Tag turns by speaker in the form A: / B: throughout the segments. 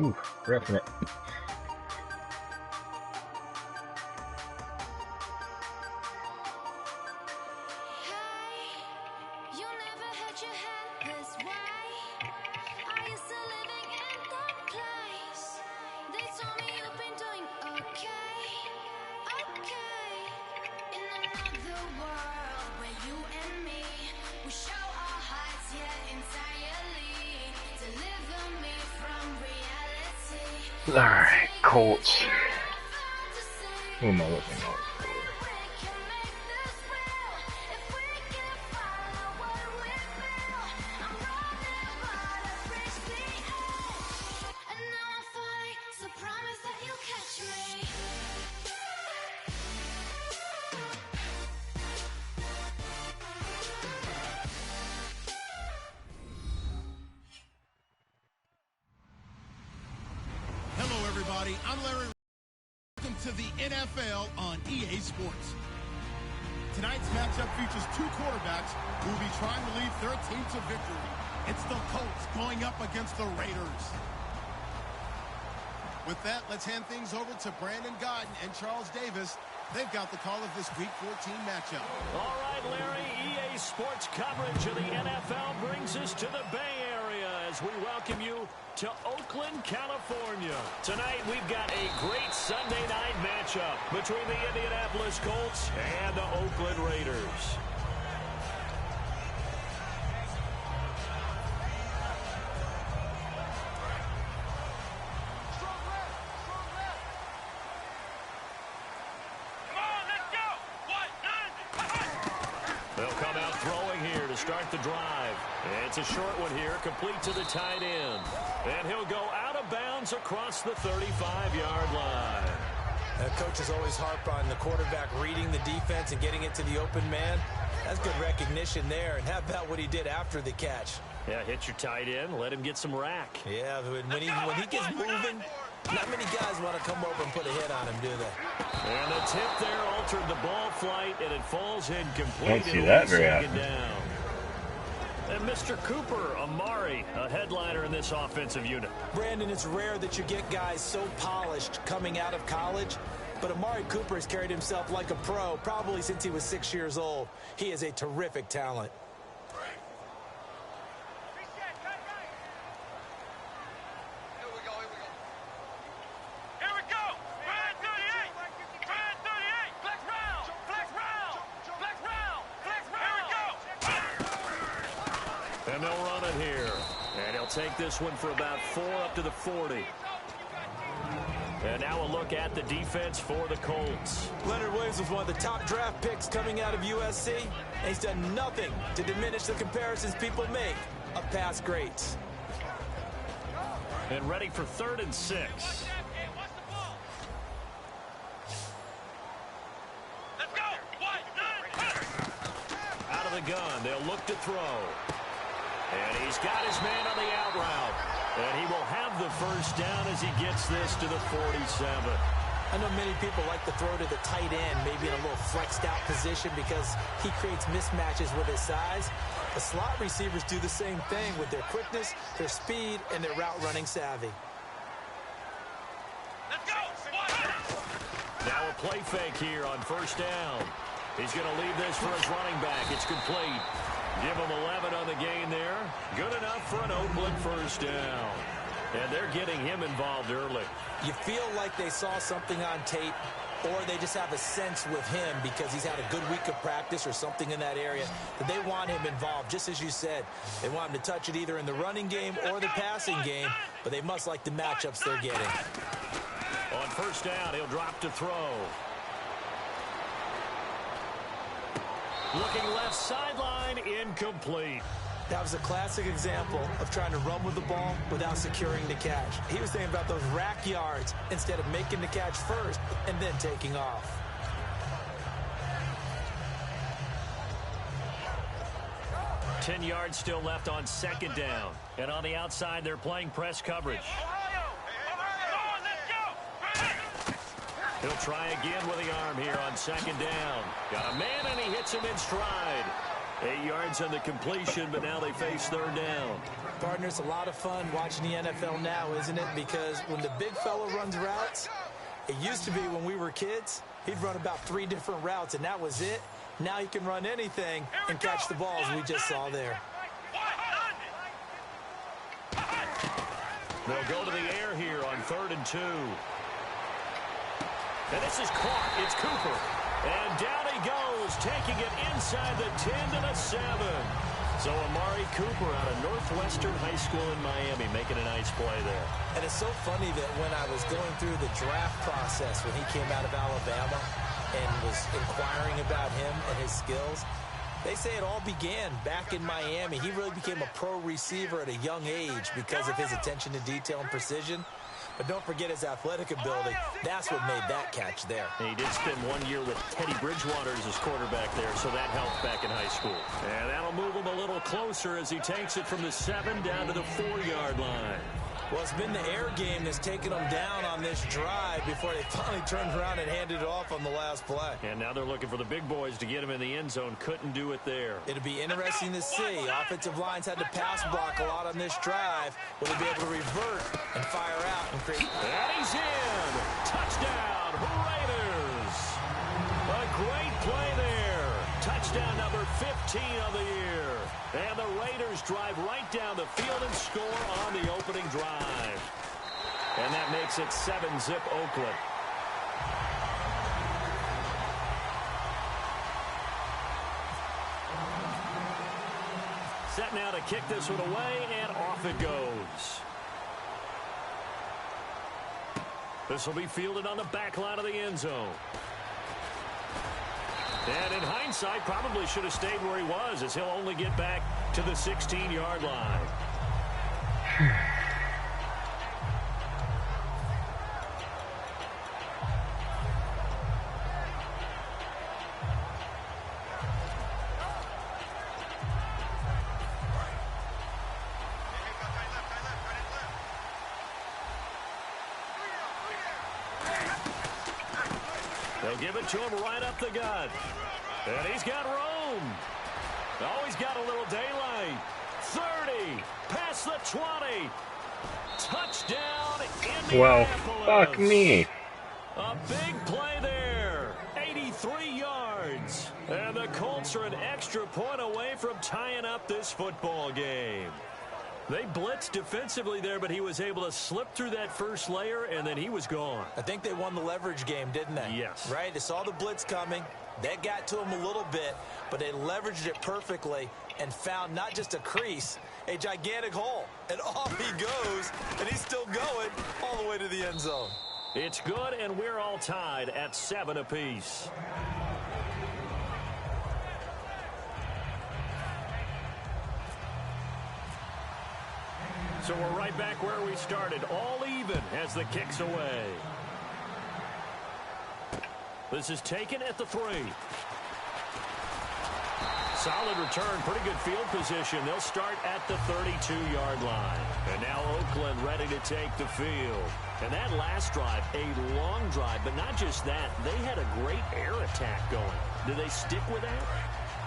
A: Ooh, roughing it. Alright, Colts. Who am I looking at?
B: I'm Larry. Welcome to the NFL on EA Sports. Tonight's matchup features two quarterbacks who will be trying to lead their team to victory. It's the Colts going up against the Raiders. With that, let's hand things over to Brandon Godden and Charles Davis. They've got the call of this Week 14 matchup.
C: All right, Larry, EA Sports coverage of the NFL brings us to the Bay Area as we welcome you to Oakland, California. Tonight, we've got a great Sunday night matchup between the Indianapolis Colts and the Oakland Raiders. Start the drive. It's a short one here, complete to the tight end. And he'll go out of bounds across the 35-yard line.
D: Coaches always harp on the quarterback reading the defense and getting it to the open man. That's good recognition there. And how about what he did after the catch?
C: Yeah, hit your tight end, let him get some rack.
D: Yeah, when he gets moving, not many guys want to come over and put a hit on him, do they?
C: And the tip there altered the ball flight, and it falls incomplete.
A: Don't see that very
C: often.
A: often.
C: And Mr. Cooper Amari, a headliner in this offensive unit.
D: Brandon, it's rare that you get guys so polished coming out of college, but Amari Cooper has carried himself like a pro probably since he was 6 years old. He is a terrific talent.
C: And they'll run it here. And he'll take this one for about 4 up to the 40. And now a look at the defense for the Colts.
D: Leonard Williams was one of the top draft picks coming out of USC. And he's done nothing to diminish the comparisons people make of past greats.
C: And ready for 3rd and 6. Out of the gun, they'll look to throw. And he's got his man on the out route. And he will have the first down as he gets this to the 47.
D: I know many people like to throw to the tight end, maybe in a little flexed out position because he creates mismatches with his size. The slot receivers do the same thing with their quickness, their speed, and their route running savvy.
C: Now a play fake here on 1st down. He's going to leave this for his running back. It's complete. Give him 11 on the gain there. Good enough for an Oakland 1st down. And they're getting him involved early.
D: You feel like they saw something on tape, or they just have a sense with him because he's had a good week of practice or something in that area that they want him involved, just as you said. They want him to touch it either in the running game or the passing game, but they must like the matchups they're getting.
C: On 1st down, he'll drop to throw. Looking left sideline, incomplete.
D: That was a classic example of trying to run with the ball without securing the catch. He was thinking about those rack yards instead of making the catch first and then taking off.
C: Ten yards still left on 2nd down. And on the outside, they're playing press coverage. He'll try again with the arm here on 2nd down. Got a man, and he hits him in stride. 8 yards on the completion, but now they face third down.
D: Partner, it's a lot of fun watching the NFL now, isn't it? Because when the big fella runs routes, it used to be when we were kids, he'd run about 3 different routes, and that was it. Now he can run anything and catch the balls we just saw there.
C: They'll go to the air here on 3rd and 2. And this is caught. It's Cooper. And down he goes, taking it inside the 10 to the 7. So Amari Cooper out of Northwestern High School in Miami making a nice play there.
D: And it's so funny that when I was going through the draft process when he came out of Alabama and was inquiring about him and his skills, they say it all began back in Miami. He really became a pro receiver at a young age because of his attention to detail and precision. But don't forget his athletic ability. That's what made that catch there.
C: And he did spend 1 year with Teddy Bridgewater as his quarterback there, so that helped back in high school. And that'll move him a little closer as he takes it from the 7 down to the 4-yard line.
D: Well, it's been the air game that's taken them down on this drive before they finally turned around and handed it off on the last play.
C: And now they're looking for the big boys to get him in the end zone. Couldn't do it there.
D: It'll be interesting to see. Offensive lines had to pass block a lot on this drive. Will they be able to revert and fire out and create...
C: And he's in! Touchdown, Raiders! A great play there. Touchdown number 15 of the year. And the Raiders drive right down the field and score on the opening drive. And that makes it 7-zip Oakland. Set now to kick this one away, and off it goes. This will be fielded on the back line of the end zone. And in hindsight, probably should have stayed where he was, as he'll only get back to the 16-yard line. They'll give it to him right up the gut. And he's got room. Oh, he's got a little daylight. 30, past the 20. Touchdown, Indianapolis.
E: Well, fuck me.
C: A big play there. 83 yards. And the Colts are an extra point away from tying up this football game. They blitzed defensively there, but he was able to slip through that first layer, and then he was gone.
D: I think they won the leverage game, didn't they?
C: Yes.
D: Right? They saw the blitz coming. That got to him a little bit, but they leveraged it perfectly and found not just a crease, a gigantic hole. And off he goes, and he's still going all the way to the end zone.
C: It's good, and we're all tied at 7 apiece. So we're right back where we started, all even as the kick's away. This is taken at the 3. Solid return, pretty good field position. They'll start at the 32-yard line. And now Oakland ready to take the field. And that last drive, a long drive, but not just that. They had a great air attack going. Do they stick with that?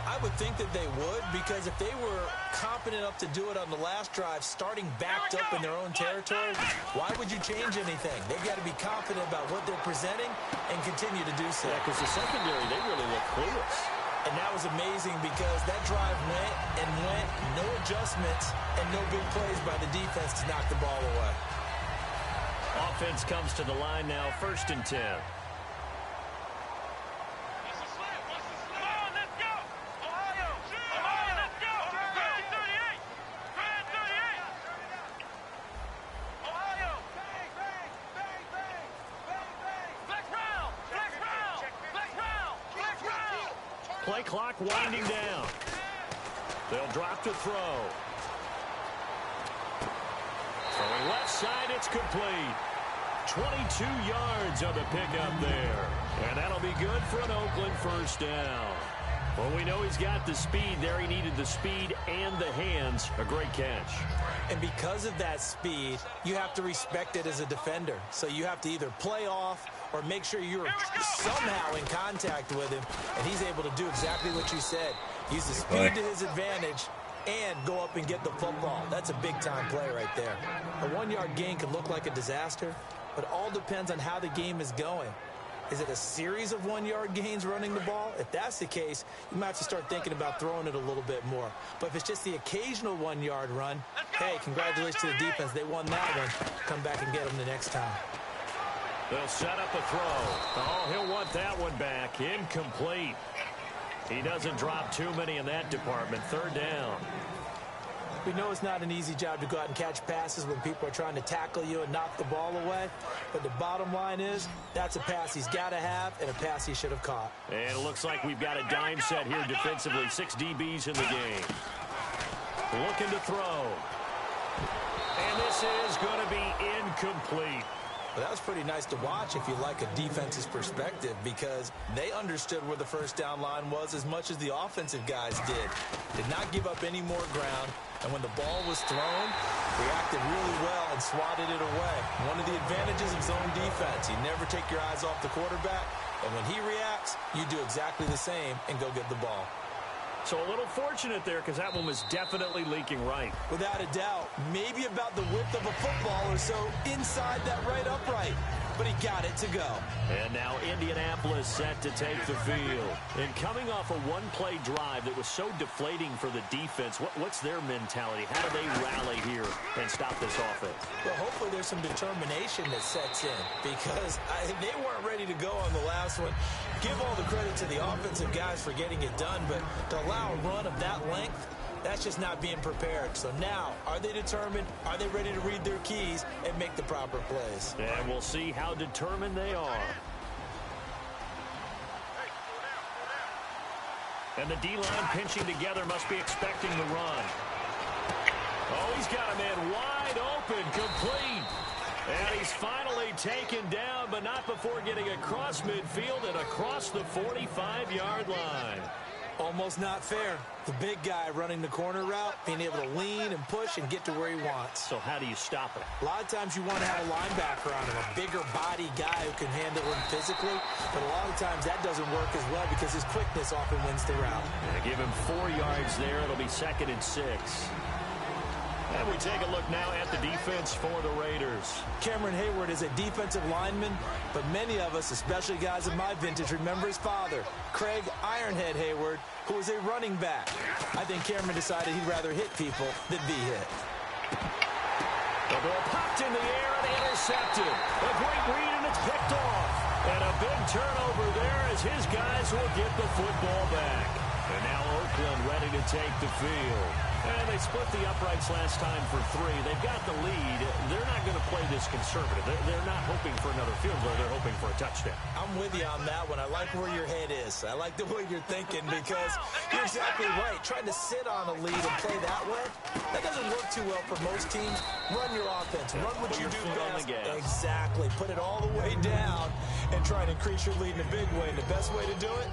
D: I would think that they would, because if they were competent enough to do it on the last drive, starting backed up in their own territory, why would you change anything? They've got to be confident about what they're presenting and continue to do so.
C: Yeah, because the secondary, they really look clueless.
D: And that was amazing because that drive went and went, no adjustments, and no big plays by the defense to knock the ball away.
C: Offense comes to the line now, 1st and 10. Play clock winding down. They'll drop to throw. Throwing left side, it's complete. 22 yards on the pickup there. And that'll be good for an Oakland first down. Well, we know he's got the speed there. He needed the speed and the hands. A great catch.
D: And because of that speed, you have to respect it as a defender. So you have to either play off or make sure you're somehow in contact with him, and he's able to do exactly what you said. Use the speed to his advantage and go up and get the football. That's a big-time play right there. A 1-yard gain can look like a disaster, but it all depends on how the game is going. Is it a series of 1-yard gains running the ball? If that's the case, you might have to start thinking about throwing it a little bit more. But if it's just the occasional 1-yard run, hey, congratulations to the defense. They won that one. Come back and get them the next time.
C: They'll set up a throw. Oh, he'll want that one back. Incomplete. He doesn't drop too many in that department. Third down.
D: We know it's not an easy job to go out and catch passes when people are trying to tackle you and knock the ball away. But the bottom line is, that's a pass he's got to have and a pass he should have caught.
C: And it looks like we've got a dime set here defensively. 6 DBs in the game. Looking to throw. And this is going to be incomplete.
D: But that was pretty nice to watch if you like a defense's perspective, because they understood where the first down line was as much as the offensive guys did. Did not give up any more ground, and when the ball was thrown, reacted really well and swatted it away. One of the advantages of zone defense, you never take your eyes off the quarterback, and when he reacts, you do exactly the same and go get the ball.
C: So a little fortunate there, because that one was definitely leaking right.
D: Without a doubt, maybe about the width of a football or so inside that right upright. But he got it to go.
C: And now Indianapolis set to take the field. And coming off a one-play drive that was so deflating for the defense, what's their mentality? How do they rally here and stop this offense?
D: Well, hopefully there's some determination that sets in, because they weren't ready to go on the last one. Give all the credit to the offensive guys for getting it done, but to allow a run of that length, that's just not being prepared. So now, are they determined? Are they ready to read their keys and make the proper plays?
C: And we'll see how determined they are. And the D-line pinching together must be expecting the run. Oh, he's got a man wide open, complete. And he's finally taken down, but not before getting across midfield and across the 45-yard line.
D: Almost not fair. The big guy running the corner route, being able to lean and push and get to where he wants.
C: So how do you stop it?
D: A lot of times you want to have a linebacker on him, a bigger body guy who can handle him physically. But a lot of times that doesn't work as well because his quickness often wins the route.
C: Yeah, give him 4 yards there. It'll be 2nd and 6. And we take a look now at the defense for the Raiders.
D: Cameron Hayward is a defensive lineman, but many of us, especially guys of my vintage, remember his father, Craig Ironhead Hayward, who was a running back. I think Cameron decided he'd rather hit people than be hit.
C: The ball popped in the air and intercepted. A great read, and it's picked off. And a big turnover there as his guys will get the football back. And now Oakland ready to take the field. And they split the uprights last time for 3. They've got the lead. They're not going to play this conservative. They're not hoping for another field goal. They're hoping for a touchdown.
D: I'm with you on that one. I like where your head is. I like the way you're thinking, because you're exactly right. Trying to sit on a lead and play that way, that doesn't work too well for most teams. Run your offense. Run what you do best. Exactly. Put it all the way down and try and increase your lead in a big way. And the best way to do it,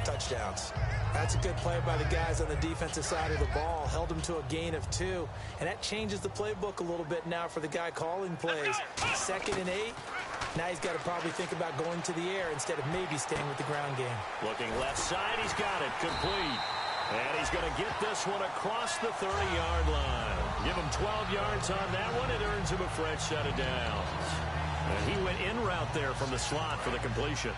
D: touchdowns. That's a good play by the guys on the defensive side of the ball. Held them to a gain of 2. And that changes the playbook a little bit now for the guy calling plays. 2nd and 8. Now he's got to probably think about going to the air instead of maybe staying with the ground game.
C: Looking left side, he's got it. Complete. And he's going to get this one across the 30-yard line. Give him 12 yards on that one. It earns him a fresh set of downs. And he went in route there from the slot for the completion.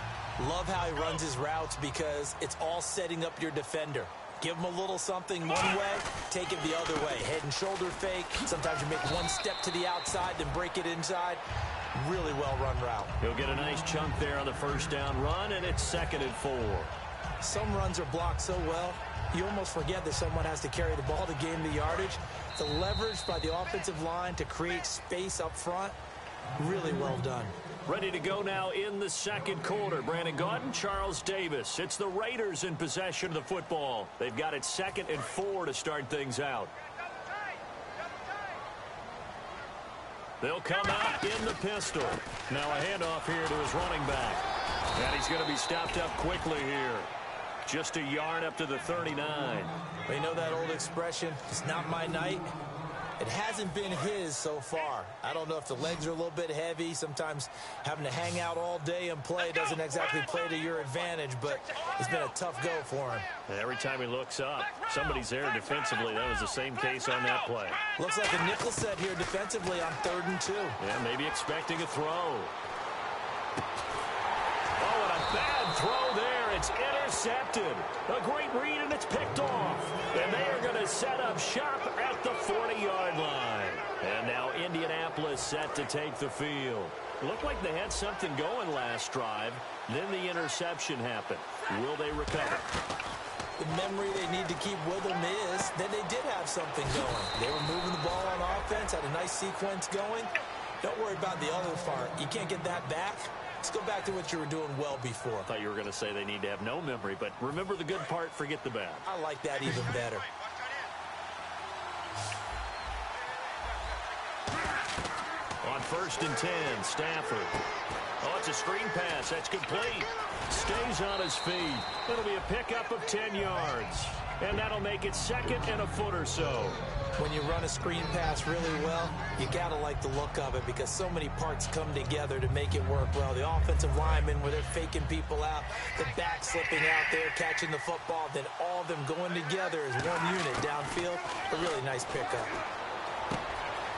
D: Love how he runs his routes, because it's all setting up your defender. Give him a little something one way, take it the other way. Head and shoulder fake. Sometimes you make one step to the outside, then break it inside. Really well-run route.
C: He'll get a nice chunk there on the first down run, and it's 2nd and 4.
D: Some runs are blocked so well, you almost forget that someone has to carry the ball to gain the yardage. The leverage by the offensive line to create space up front, really well done.
C: Ready to go now in the 2nd quarter. Brandon Gaudin, Charles Davis. It's the Raiders in possession of the football. They've got it 2nd and 4 to start things out. They'll come out in the pistol. Now a handoff here to his running back. And he's going to be stopped up quickly here. Just a yard up to the 39.
D: They know that old expression, it's not my night. It hasn't been his so far. I don't know if the legs are a little bit heavy. Sometimes having to hang out all day and play doesn't exactly play to your advantage, but it's been a tough go for him.
C: Every time he looks up, somebody's there defensively. That was the same case on that play.
D: Looks like a nickel set here defensively on 3rd and 2.
C: Yeah, maybe expecting a throw. Oh, and a bad throw there. It's intercepted. A great read, and it's picked off. And they are going to set up shop at the 40-yard line. And now Indianapolis set to take the field. Looked like they had something going last drive. Then the interception happened. Will they recover?
D: The memory they need to keep with them is that they did have something going. They were moving the ball on offense, had a nice sequence going. Don't worry about the other part. You can't get that back. Let's go back to what you were doing well before.
C: I thought you were going to say they need to have no memory, but remember the good part, forget the bad.
D: I like that even better.
C: On 1st and 10, Stafford. Oh, it's a screen pass. That's complete. Stays on his feet. It'll be a pickup of 10 yards. And that'll make it 2nd and a foot or so.
D: When you run a screen pass really well, you got to like the look of it because so many parts come together to make it work well. The offensive linemen, where they're faking people out, the back slipping out there, catching the football, then all of them going together as one unit downfield. A really nice pickup.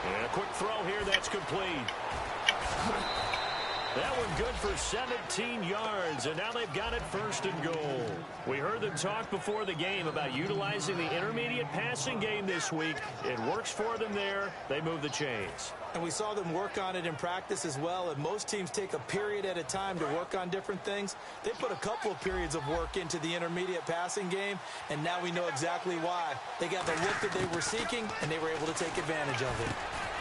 C: And a quick throw here, that's complete. That one good for 17 yards, and now they've got it 1st and goal. We heard them talk before the game about utilizing the intermediate passing game this week. It works for them there. They move the chains.
D: And we saw them work on it in practice as well, and most teams take a period at a time to work on different things. They put a couple of periods of work into the intermediate passing game, and now we know exactly why. They got the look that they were seeking, and they were able to take advantage of it.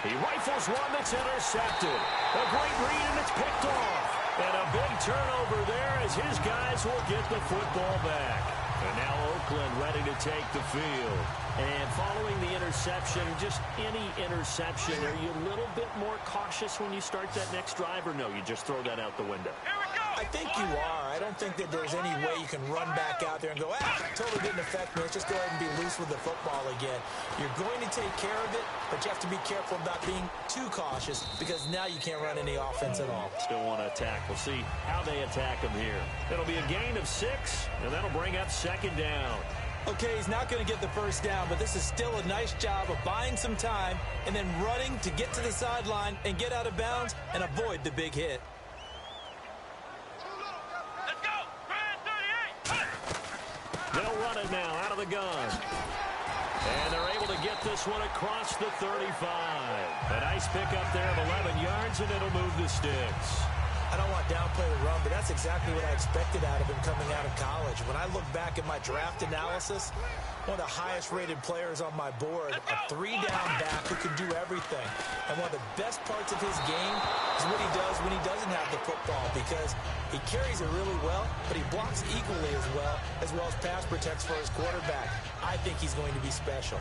C: He rifles one that's intercepted. A great read, and it's picked off. And a big turnover there as his guys will get the football back. And now Oakland ready to take the field. And following the interception, just any interception, are you a little bit more cautious when you start that next drive, or no, you just throw that out the window?
D: I think you are. I don't think that there's any way you can run back out there and go, totally didn't affect me. Let's just go ahead and be loose with the football again. You're going to take care of it, but you have to be careful about being too cautious because now you can't run any offense at all.
C: Still want to attack. We'll see how they attack him here. It'll be a gain of 6, and that'll bring up 2nd down.
D: Okay, he's not going to get the 1st down, but this is still a nice job of buying some time and then running to get to the sideline and get out of bounds and avoid the big hit.
C: They'll run it now out of the gun. And they're able to get this one across the 35. A nice pickup there of 11 yards, and it'll move the sticks.
D: I don't want to downplay the run, but that's exactly what I expected out of him coming out of college. When I look back at my draft analysis, one of the highest-rated players on my board, a 3-down back who can do everything. And one of the best parts of his game is what he does when he doesn't have the football because he carries it really well, but he blocks equally as well as pass protects for his quarterback. I think he's going to be special.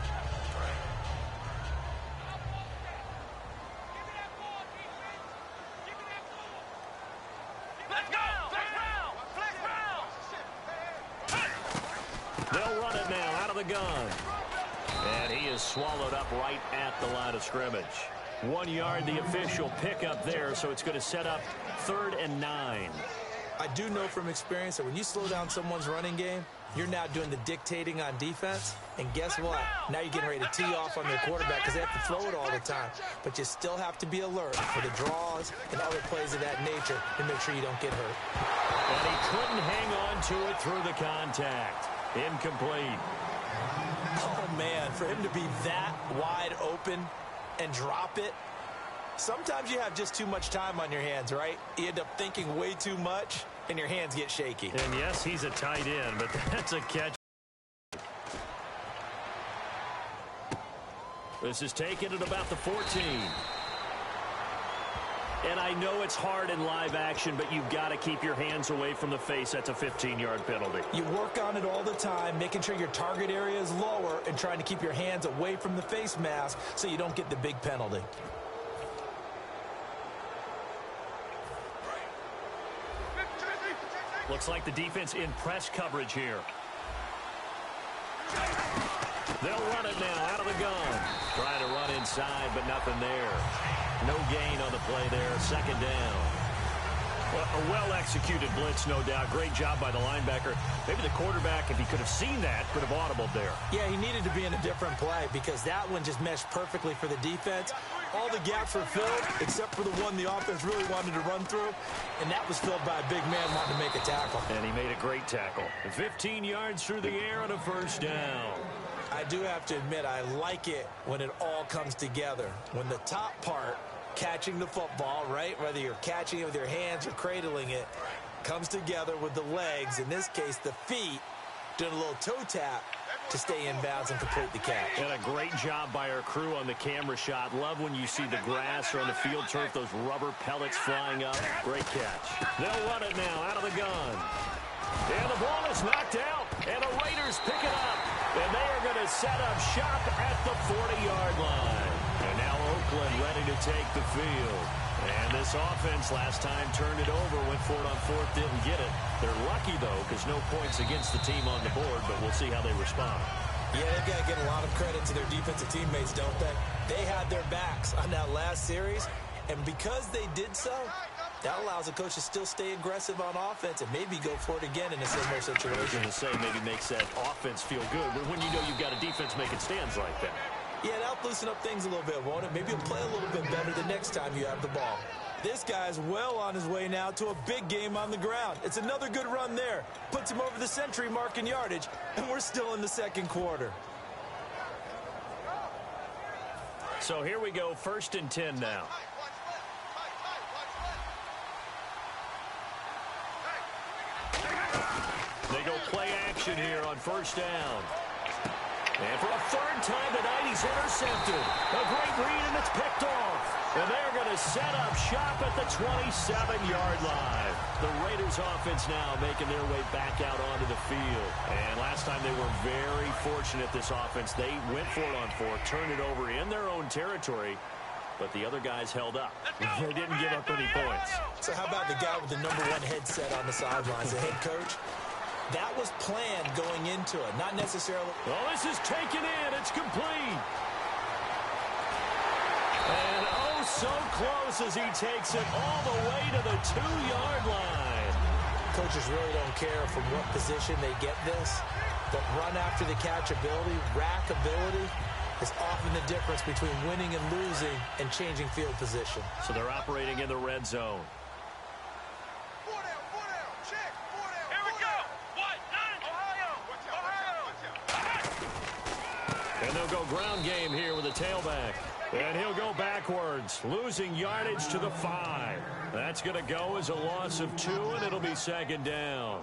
C: They'll run it now out of the gun. And he is swallowed up right at the line of scrimmage. 1 yard, the official pickup there, so it's going to set up 3rd and 9.
D: I do know from experience that when you slow down someone's running game, you're now doing the dictating on defense. And guess what? Now you're getting ready to tee off on their quarterback because they have to throw it all the time. But you still have to be alert for the draws and other plays of that nature to make sure you don't get hurt.
C: And he couldn't hang on to it through the contact. Incomplete.
D: Oh, man, for him to be that wide open and drop it, sometimes you have just too much time on your hands, right? You end up thinking way too much, and your hands get shaky.
C: And, yes, he's a tight end, but that's a catch. This is taken at about the 14. And I know it's hard in live action, but you've got to keep your hands away from the face. That's a 15-yard penalty.
D: You work on it all the time, making sure your target area is lower and trying to keep your hands away from the face mask so you don't get the big penalty.
C: Looks like the defense in press coverage here. They'll run it now out of the gun. Trying to run inside, but nothing there. No gain on the play there. Second down. Well, a well-executed blitz, no doubt. Great job by the linebacker. Maybe the quarterback, if he could have seen that, could have audibled there.
D: Yeah, he needed to be in a different play because that one just meshed perfectly for the defense. All the gaps were filled except for the one the offense really wanted to run through, and that was filled by a big man wanting to make a tackle.
C: And he made a great tackle. 15 yards through the air on a first down.
D: I do have to admit, I like it when it all comes together. When the top part, catching the football, right, whether you're catching it with your hands or cradling it, comes together with the legs, in this case the feet, doing a little toe tap to stay in bounds and complete the catch.
C: And a great job by our crew on the camera shot. Love when you see the grass or on the field turf, those rubber pellets flying up. Great catch. They'll run it now out of the gun. And the ball is knocked out, and the Raiders pick it up. And they are going to set up shop at the 40-yard line. And now Oakland ready to take the field. And this offense last time turned it over, went for it on fourth, didn't get it. They're lucky, though, because no points against the team on the board, but we'll see how they respond.
D: Yeah, they've got to get a lot of credit to their defensive teammates, don't they? They had their backs on that last series, and because they did so, that allows the coach to still stay aggressive on offense and maybe go for it again in a similar situation.
C: I was going to say maybe makes that offense feel good, but when you know you've got a defense making stands like that.
D: Yeah, that'll loosen up things a little bit, won't it? Maybe you'll play a little bit better the next time you have the ball. This guy's well on his way now to a big game on the ground. It's another good run there. Puts him over the century mark in yardage, and we're still in the second quarter.
C: So here we go, 1st and 10 now. They go play action here on 1st down. And for a 3rd time tonight, he's intercepted. A great read, and it's picked off. And they're going to set up shop at the 27-yard line. The Raiders offense now making their way back out onto the field. And last time they were very fortunate, this offense. They went for it on 4th, turned it over in their own territory, but the other guys held up. They didn't give up any points.
D: So how about the guy with the #1 headset on the sidelines, the head coach? That was planned going into it, not necessarily.
C: Oh, this is taken in. It's complete. And oh, so close as he takes it all the way to the 2-yard line.
D: Coaches really don't care from what position they get this, but run after the catch ability, rack ability, is often the difference between winning and losing and changing field position.
C: So they're operating in the red zone. And they'll go ground game here with a tailback. And he'll go backwards, losing yardage to the 5. That's going to go as a loss of 2, and it'll be 2nd down.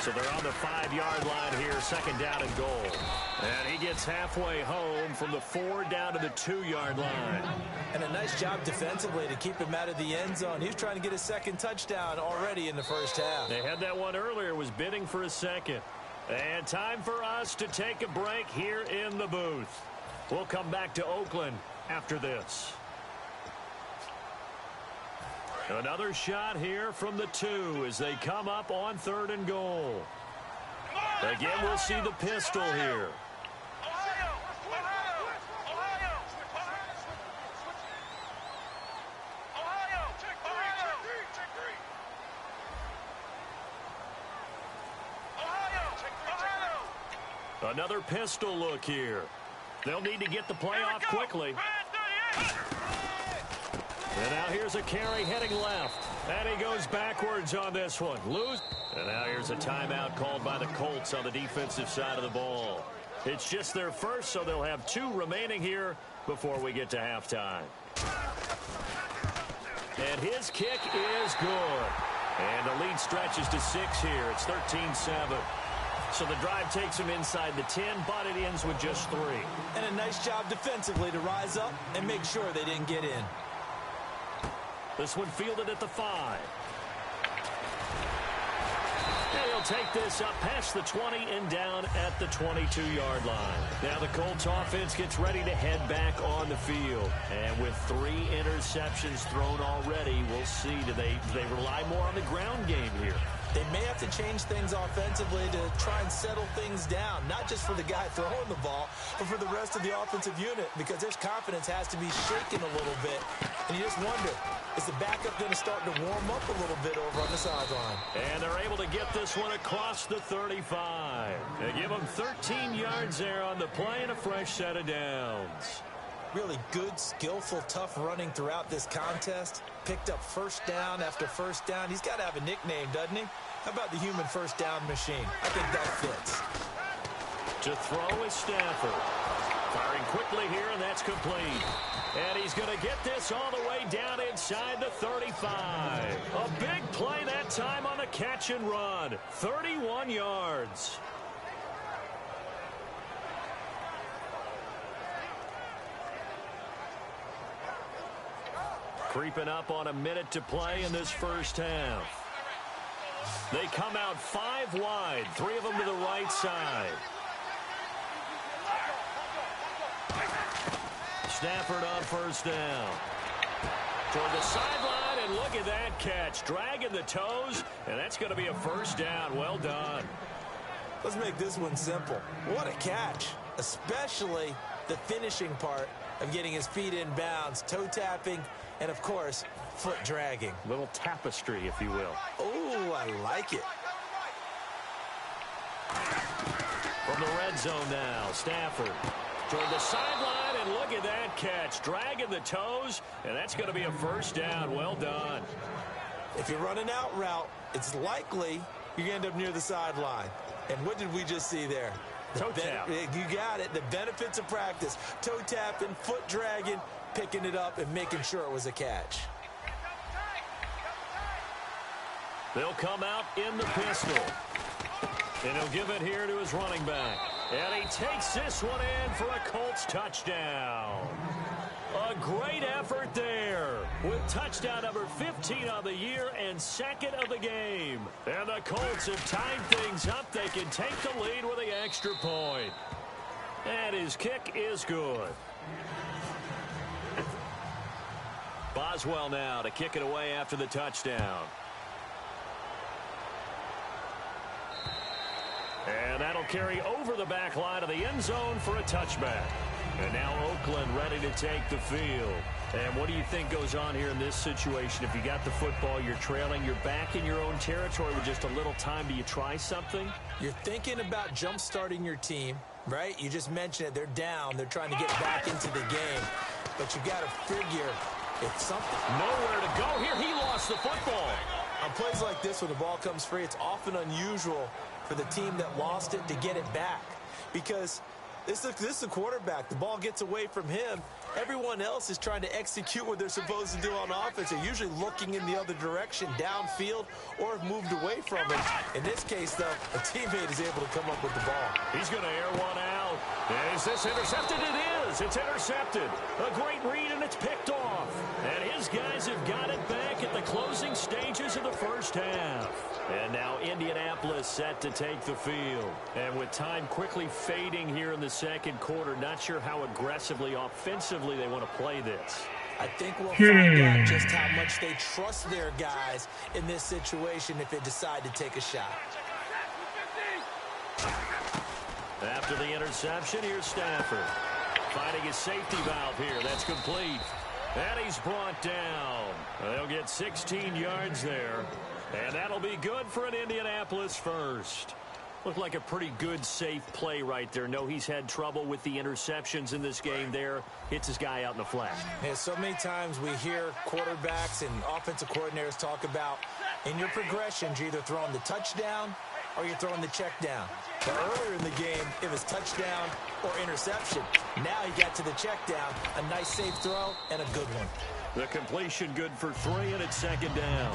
C: So they're on the 5-yard line here, 2nd down and goal. And he gets halfway home from the 4 down to the 2-yard line.
D: And a nice job defensively to keep him out of the end zone. He was trying to get his 2nd touchdown already in the first half.
C: They had that one earlier, was bidding for a 2nd. And time for us to take a break here in the booth. We'll come back to Oakland after this. Another shot here from the 2 as they come up on 3rd and goal. Again, we'll see the pistol here. Another pistol look here. They'll need to get the play off quickly. And now here's a carry heading left. And he goes backwards on this one. And now here's a timeout called by the Colts on the defensive side of the ball. It's just their first, so they'll have 2 remaining here before we get to halftime. And his kick is good. And the lead stretches to 6 here. It's 13-7. So the drive takes him inside the 10, but it ends with just 3.
D: And a nice job defensively to rise up and make sure they didn't get in.
C: This one fielded at the 5. And he'll They'll take this up past the 20 and down at the 22-yard line. Now the Colts offense gets ready to head back on the field. And with 3 interceptions thrown already, we'll see, do they rely more on the ground game here?
D: They may have to change things offensively to try and settle things down, not just for the guy throwing the ball, but for the rest of the offensive unit, because their confidence has to be shaken a little bit. And you just wonder, is the backup going to start to warm up a little bit over on the sideline?
C: And they're able to get this one across the 35. They give them 13 yards there on the play and a fresh set of downs.
D: Really good, skillful, tough running throughout this contest. Picked up first down after first down. He's got to have a nickname, doesn't he? How about the human first down machine? I think that fits.
C: To throw is Stafford. Firing quickly here, and that's complete. And he's going to get this all the way down inside the 35. A big play that time on the catch and run. 31 yards. Creeping up on a minute to play in this first half. They come out 5 wide, 3 of them to the right side. Stafford on first down. Toward the sideline, and look at that catch. Dragging the toes, and that's going to be a first down. Well done.
D: Let's make this one simple. What a catch, especially the finishing part of getting his feet in bounds, toe tapping, and, of course, foot dragging.
C: Little tapestry, if you will.
D: Oh, I like it.
C: From the red zone now, Stafford toward the sideline, and look at that catch. Dragging the toes, and that's going to be a first down. Well done.
D: If you're running out route, it's likely you're going to end up near the sideline. And what did we just see there?
C: Toe tap.
D: You got it. The benefits of practice. Toe tapping, foot dragging, picking it up, and making sure it was a catch.
C: They'll come out in the pistol. And he'll give it here to his running back. And he takes this one in for a Colts touchdown. A great effort there with touchdown number 15 on the year and second of the game. And the Colts have tied things up. They can take the lead with the extra point. And his kick is good. Boswell now to kick it away after the touchdown. And that'll carry over the back line of the end zone for a touchback. And now Oakland ready to take the field. And what do you think goes on here in this situation? If you got the football, you're trailing, you're back in your own territory with just a little time. Do you try something?
D: You're thinking about jump-starting your team, right? You just mentioned it. They're down. They're trying to get back into the game. But you got to figure it's something.
C: Nowhere to go here. He lost the football.
D: On plays like this, when the ball comes free, it's often unusual for the team that lost it to get it back. Because this is the quarterback. The ball gets away from him. Everyone else is trying to execute what they're supposed to do on offense. They're usually looking in the other direction, downfield, or have moved away from him. In this case, though, a teammate is able to come up with the ball.
C: He's going to air one out. Is this intercepted? It is. It's intercepted. A great read, and it's picked off. And his guys have got it back at the closing stages of the first half. And now Indianapolis set to take the field. And with time quickly fading here in the second quarter, not sure how aggressively, offensively they want to play this.
D: I think we'll find out just how much they trust their guys in this situation if they decide to take a shot.
C: After the interception, here's Stafford. Finding his safety valve here. That's complete. And he's brought down. They'll get 16 yards there. And that'll be good for an Indianapolis first. Looked like a pretty good, safe play right there. No, he's had trouble with the interceptions in this game there. Hits his guy out in the flat.
D: Yeah, so many times we hear quarterbacks and offensive coordinators talk about in your progressions, you're either throwing the touchdown or you're throwing the check down. But earlier in the game, it was touchdown or interception. Now he got to the check down, a nice safe throw, and a good one.
C: The completion good for 3, and it's second down.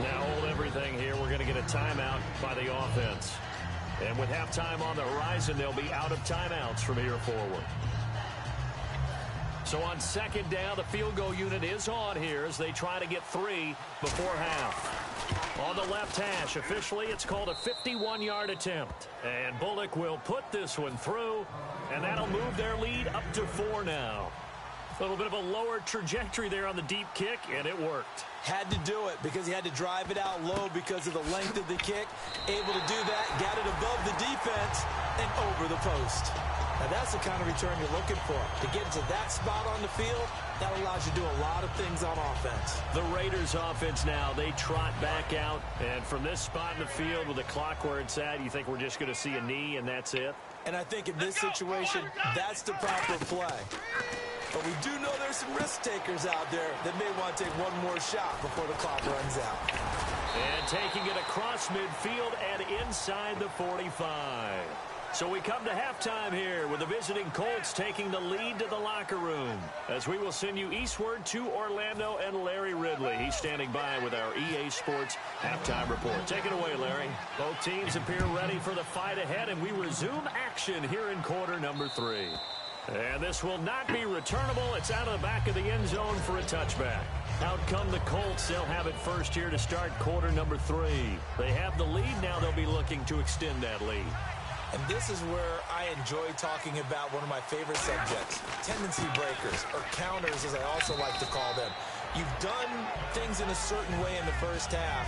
C: Now hold everything here. We're going to get a timeout by the offense. And with halftime on the horizon, they'll be out of timeouts from here forward. So on second down, the field goal unit is on here as they try to get 3 before half. On the left hash. Officially, it's called a 51-yard attempt. And Bullock will put this one through, and that'll move their lead up to 4 now. A little bit of a lower trajectory there on the deep kick, and it worked.
D: Had to do it because he had to drive it out low because of the length of the kick. Able to do that, got it above the defense, and over the post. Now, that's the kind of return you're looking for. To get into that spot on the field, that allows you to do a lot of things on offense.
C: The Raiders' offense now, they trot back out. And from this spot in the field with the clock where it's at, you think we're just going to see a knee and that's it?
D: And I think in this situation, that's the proper play. But we do know there's some risk takers out there that may want to take one more shot before the clock runs out.
C: And taking it across midfield and inside the 45. So we come to halftime here with the visiting Colts taking the lead to the locker room. As we will send you eastward to Orlando and Larry Ridley. He's standing by with our EA Sports halftime report. Take it away, Larry. Both teams appear ready for the fight ahead, and we resume action here in quarter number 3. And this will not be returnable. It's out of the back of the end zone for a touchback. Out come the Colts. They'll have it first here to start quarter number 3. They have the lead. Now they'll be looking to extend that lead.
D: And this is where I enjoy talking about one of my favorite subjects, tendency breakers, or counters as I also like to call them. You've done things in a certain way in the first half,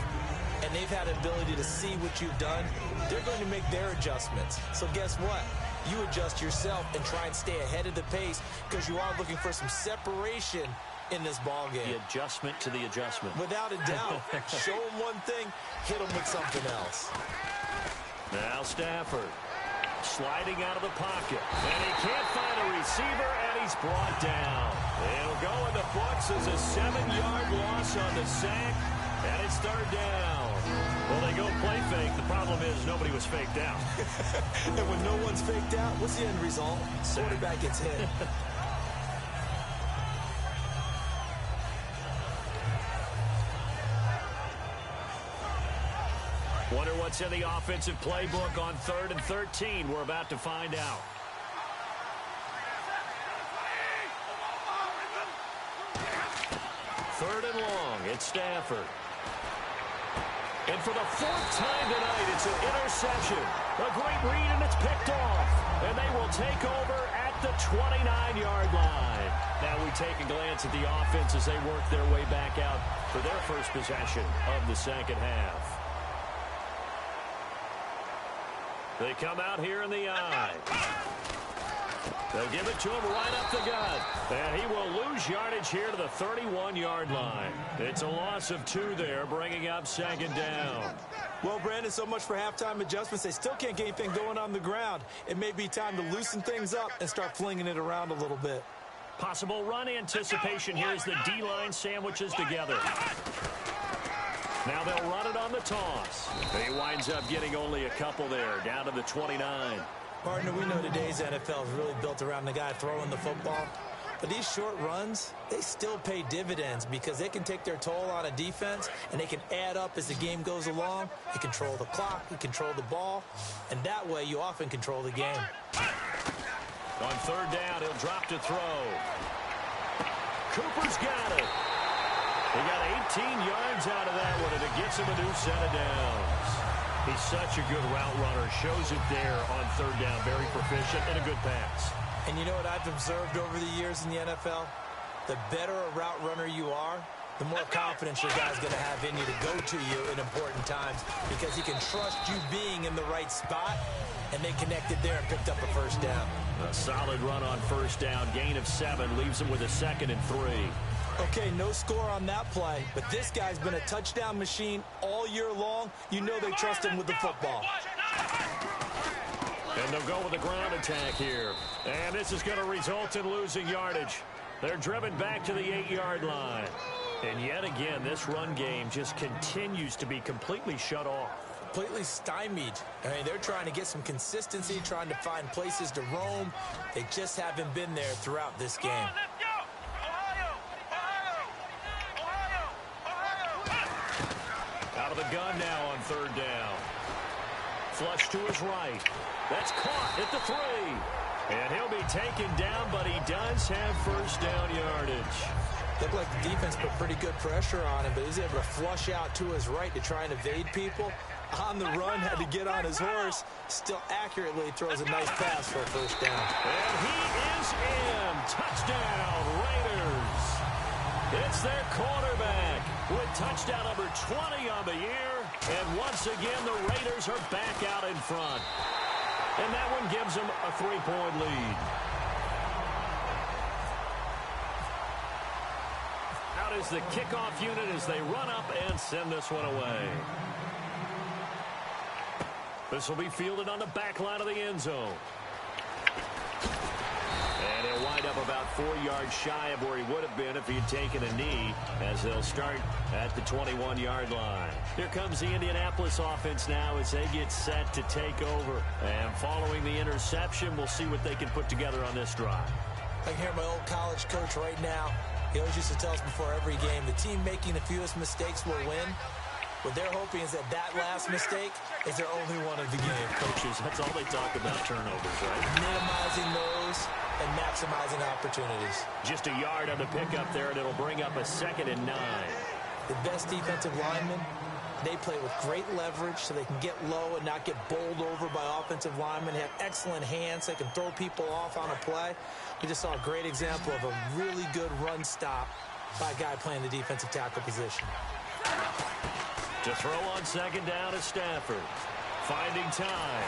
D: and they've had an ability to see what you've done. They're going to make their adjustments. So guess what? You adjust yourself and try and stay ahead of the pace because you are looking for some separation in this ball game.
C: The adjustment to the adjustment.
D: Without a doubt. Show them one thing, hit them with something else.
C: Now Stafford sliding out of the pocket. And he can't find a receiver, and he's brought down. It'll go in the books as a 7-yard loss on the sack, and it's 3rd down. Well, they go play fake. The problem is nobody was faked out.
D: And when no one's faked out, what's the end result? Quarterback gets hit.
C: Wonder what's in the offensive playbook on 3rd and 13. We're about to find out. Third and long. It's Stafford. And for the 4th time tonight, it's an interception. A great read, and it's picked off. And they will take over at the 29-yard line. Now we take a glance at the offense as they work their way back out for their first possession of the second half. They come out here in the eye. They'll give it to him right up the gut. And he will lose yardage here to the 31-yard line. It's a loss of 2 there, bringing up 2nd down.
D: Well, Brandon, so much for halftime adjustments. They still can't get anything going on the ground. It may be time to loosen things up and start flinging it around a little bit.
C: Possible run anticipation here as the D-line sandwiches together. Now they'll run it on the toss. He winds up getting only a couple there, down to the 29.
D: Partner, we know today's NFL is really built around the guy throwing the football. But these short runs, they still pay dividends because they can take their toll on a defense, and they can add up as the game goes along. You control the clock, you control the ball, and that way you often control the game.
C: On 3rd down, he'll drop to throw. Cooper's got it. He got 18 yards out of that one, and it gets him a new set of downs. He's such a good route runner. Shows it there on 3rd down. Very proficient and a good pass.
D: And you know what I've observed over the years in the NFL? The better a route runner you are, the more confidence your guy's going to have in you to go to you in important times because he can trust you being in the right spot, and they connected there and picked up a 1st down.
C: A solid run on 1st down. Gain of 7 leaves him with a 2nd and 3.
D: Okay, no score on that play, but this guy's been a touchdown machine all year long. You know they trust him with the football.
C: And they'll go with a ground attack here. And this is going to result in losing yardage. They're driven back to the 8-yard line. And yet again, this run game just continues to be completely shut off.
D: Completely stymied. I mean, they're trying to get some consistency, trying to find places to roam. They just haven't been there throughout this game.
C: Out of the gun now on 3rd down. Flush to his right. That's caught at the 3. And he'll be taken down, but he does have 1st down yardage.
D: Looked like the defense put pretty good pressure on him, but he was able to flush out to his right to try and evade people. On the run, had to get on his horse. Still accurately throws a nice pass for a first down.
C: And he is in. Touchdown, Raiders. It's their quarterback with touchdown number 20 on the year. And once again, the Raiders are back out in front. And that one gives them a 3-point lead. Out is the kickoff unit as they run up and send this one away. This will be fielded on the back line of the end zone. And he'll wind up about 4 yards shy of where he would have been if he had taken a knee, as they'll start at the 21-yard line. Here comes the Indianapolis offense now as they get set to take over. And following the interception, we'll see what they can put together on this drive.
D: I can hear my old college coach right now. He always used to tell us before every game, the team making the fewest mistakes will win. What they're hoping is that last mistake is their only one of the game.
C: Coaches, that's all they talk about, turnovers, right?
D: Minimizing those and maximizing opportunities.
C: Just a yard on the pickup there, and it'll bring up a 2nd and 9.
D: The best defensive linemen, they play with great leverage so they can get low and not get bowled over by offensive linemen. They have excellent hands. They can throw people off on a play. We just saw a great example of a really good run stop by a guy playing the defensive tackle position.
C: To throw on 2nd down is Stafford. Finding time.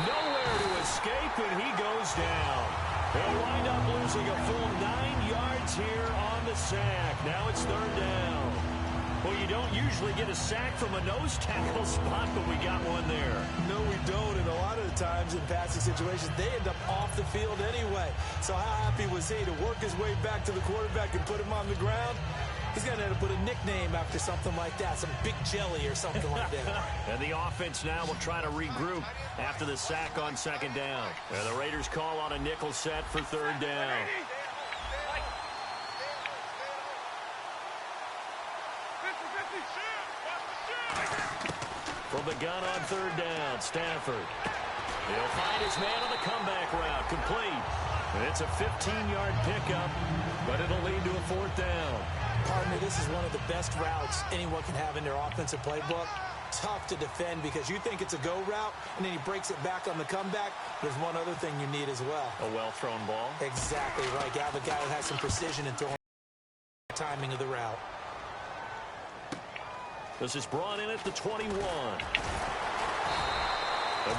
C: Nowhere to escape, and he goes down. He'll wind up losing a full 9 yards here on the sack. Now it's 3rd down. Well, you don't usually get a sack from a nose tackle spot, but we got one there.
D: No, we don't, and a lot of the times in passing situations, they end up off the field anyway. So how happy was he to work his way back to the quarterback and put him on the ground? He's going to have to put a nickname after something like that, some Big Jelly or something like that.
C: And the offense now will try to regroup after the sack on 2nd down. And the Raiders call on a nickel set for 3rd down. From the gun on 3rd down, Stafford. He'll find his man on the comeback route, complete. And it's a 15-yard pickup, but it'll lead to a 4th down.
D: Partner, this is one of the best routes anyone can have in their offensive playbook. Tough to defend because you think it's a go route, and then he breaks it back on the comeback. There's one other thing you need as well.
C: A well-thrown ball.
D: Exactly right. You have a guy who has some precision in throwing timing of the route.
C: This is brought in at the 21. A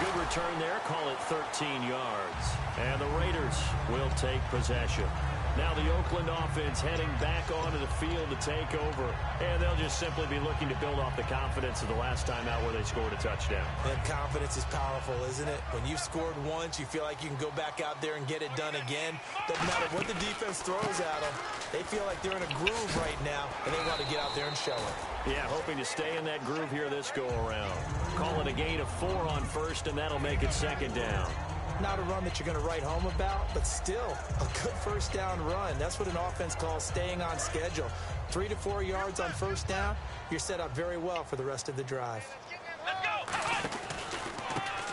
C: good return there. Call it 13 yards. And the Raiders will take possession. Now the Oakland offense heading back onto the field to take over. And they'll just simply be looking to build off the confidence of the last time out where they scored a touchdown.
D: And confidence is powerful, isn't it? When you've scored once, you feel like you can go back out there and get it done again. Doesn't matter what the defense throws at them. They feel like they're in a groove right now, and they want to get out there and show it.
C: Yeah, hoping to stay in that groove here this go-around. Call it a gain of 4 on 1st, and that'll make it 2nd down.
D: Not a run that you're going to write home about, but still a good 1st down run. That's what an offense calls staying on schedule. 3 to 4 yards on 1st down, you're set up very well for the rest of the drive.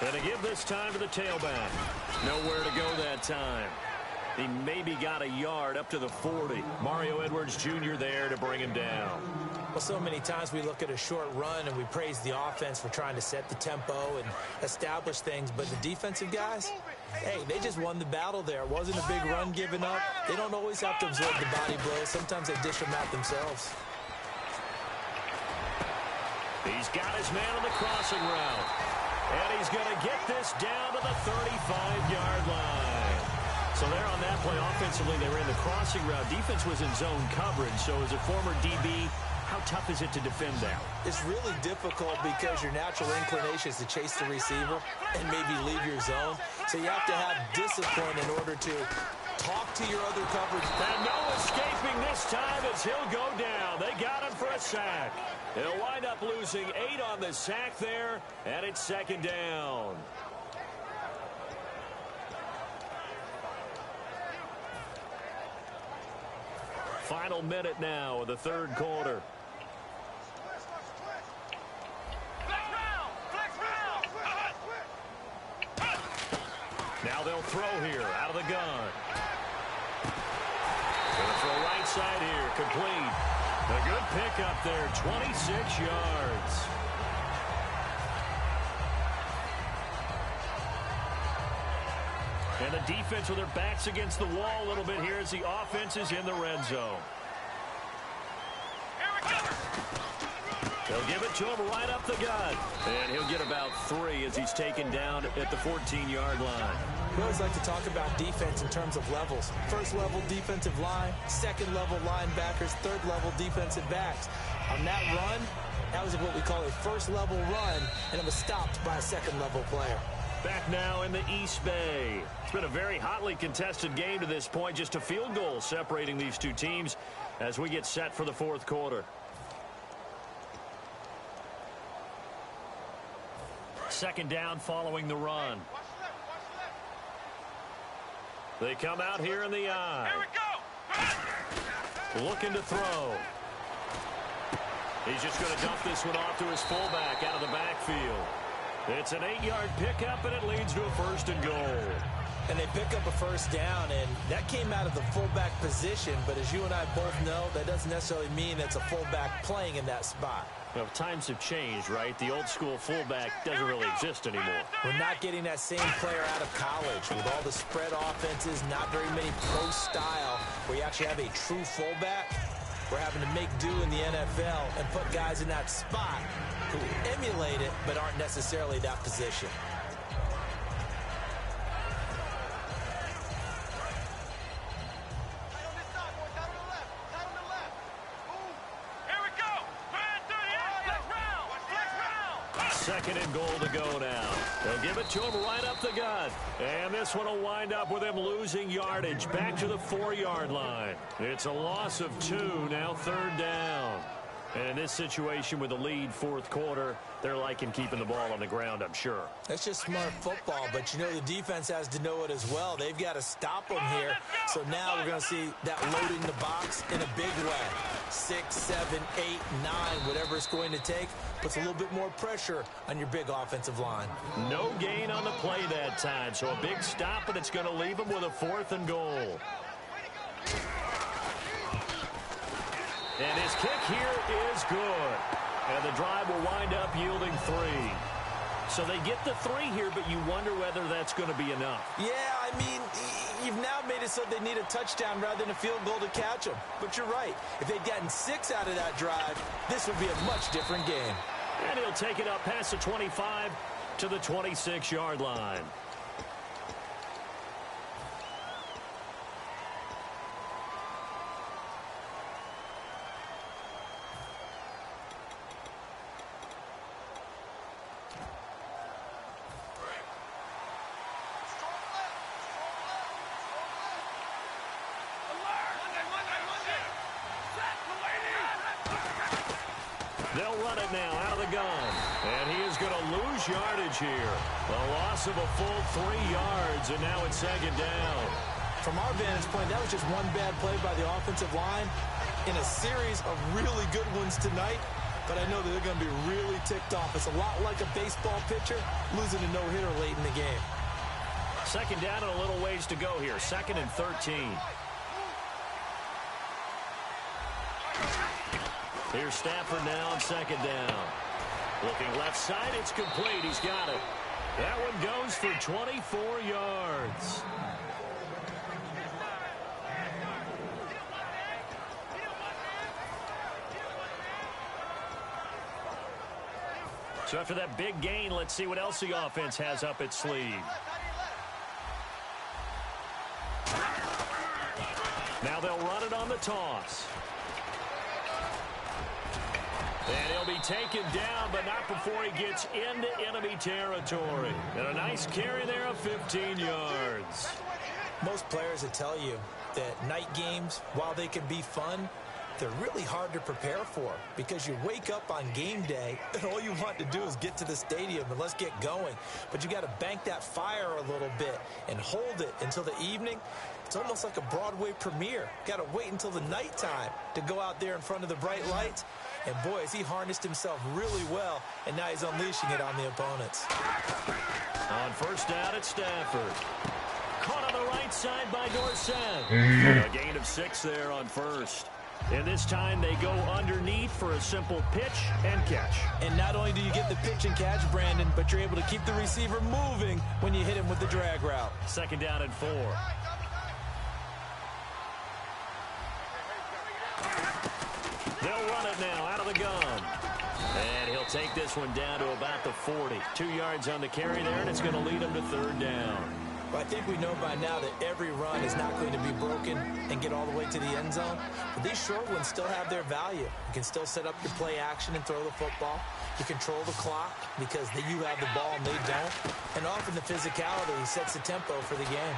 C: And to give this time to the tailback. Nowhere to go that time. He maybe got a yard up to the 40. Mario Edwards Jr. there to bring him down.
D: Well, so many times we look at a short run and we praise the offense for trying to set the tempo and establish things, but the defensive guys, hey, they just won the battle there. It wasn't a big run given up. They don't always have to absorb the body blows. Sometimes they dish them out themselves.
C: He's got his man on the crossing route. And he's going to get this down to the 35-yard line. So there on that play, offensively, they ran the crossing route. Defense was in zone coverage. So as a former DB, how tough is it to defend that?
D: It's really difficult because your natural inclination is to chase the receiver and maybe leave your zone. So you have to have discipline in order to talk to your other coverage.
C: And no escaping this time as he'll go down. They got him for a sack. He'll wind up losing 8 on the sack there, and it's 2nd down. Final minute now of the 3rd quarter. Now they'll throw here out of the gun. Going to throw right right side here. Complete. A good pickup there. 26 yards. And the defense with their backs against the wall a little bit here as the offense is in the red zone. They'll give it to him right up the gut. And he'll get about 3 as he's taken down at the 14-yard line.
D: We always like to talk about defense in terms of levels. First level defensive line, second level linebackers, third level defensive backs. On that run, that was what we call a first level run, and it was stopped by a second level player.
C: Back now in the East Bay. It's been a very hotly contested game to this point. Just a field goal separating these two teams as we get set for the fourth quarter. Second down following the run. They come out here in the eye. Looking to throw. He's just going to dump this one off to his fullback out of the backfield. It's an 8-yard pickup, and it leads to a 1st and goal.
D: And they pick up a first down, and that came out of the fullback position. But as you and I both know, that doesn't necessarily mean it's a fullback playing in that spot.
C: Well, times have changed, right? The old school fullback doesn't really exist anymore.
D: We're not getting that same player out of college with all the spread offenses, not very many pro style, where you actually have a true fullback. We're having to make do in the NFL and put guys in that spot who emulate it but aren't necessarily that position.
C: Second and goal to go now. They'll give it to him right up the gut. And this one will wind up with him losing yardage back to the 4-yard line. It's a loss of 2, now 3rd down. And in this situation with the lead fourth quarter, they're liking keeping the ball on the ground, I'm sure.
D: That's just smart football, but you know the defense has to know it as well. They've got to stop them here. So now we're going to see that loading the box in a big way. 6, 7, 8, 9, whatever it's going to take, puts a little bit more pressure on your big offensive line.
C: No gain on the play that time, so a big stop, and it's going to leave them with a 4th and goal. And his kick here is good. And the drive will wind up yielding 3. So they get the 3 here, but you wonder whether that's going to be enough.
D: Yeah, I mean, you've now made it so they need a touchdown rather than a field goal to catch them. But you're right. If they'd gotten 6 out of that drive, this would be a much different game.
C: And he'll take it up past the 25 to the 26-yard line. They'll run it now out of the gun. And he is going to lose yardage here. A loss of a full 3 yards, and now it's 2nd down.
D: From our vantage point, that was just one bad play by the offensive line in a series of really good ones tonight. But I know that they're going to be really ticked off. It's a lot like a baseball pitcher losing a no-hitter late in the game.
C: 2nd down and a little ways to go here. 2nd and 13. Here's Stafford now on 2nd down. Looking left side, it's complete. He's got it. That one goes for 24 yards. So after that big gain, let's see what else the offense has up its sleeve. Now they'll run it on the toss. And he'll be taken down, but not before he gets into enemy territory. And a nice carry there of 15 yards.
D: Most players will tell you that night games, while they can be fun, they're really hard to prepare for because you wake up on game day and all you want to do is get to the stadium and let's get going. But you got to bank that fire a little bit and hold it until the evening. It's almost like a Broadway premiere. Got to wait until the nighttime to go out there in front of the bright lights. And boy, has he harnessed himself really well, and now he's unleashing it on the opponents.
C: On 1st down, it's Stafford. Caught on the right side by Dorsett. A gain of 6 there on first. And this time they go underneath for a simple pitch and catch.
D: And not only do you get the pitch and catch, Brandon, but you're able to keep the receiver moving when you hit him with the drag route.
C: 2nd down and 4. They'll run it now out of the gun. And he'll take this one down to about the 40. 2 yards on the carry there, and it's going to lead him to 3rd down.
D: Well, I think we know by now that every run is not going to be broken and get all the way to the end zone. But these short ones still have their value. You can still set up your play action and throw the football. You control the clock because you have the ball and they don't. And often the physicality sets the tempo for the game.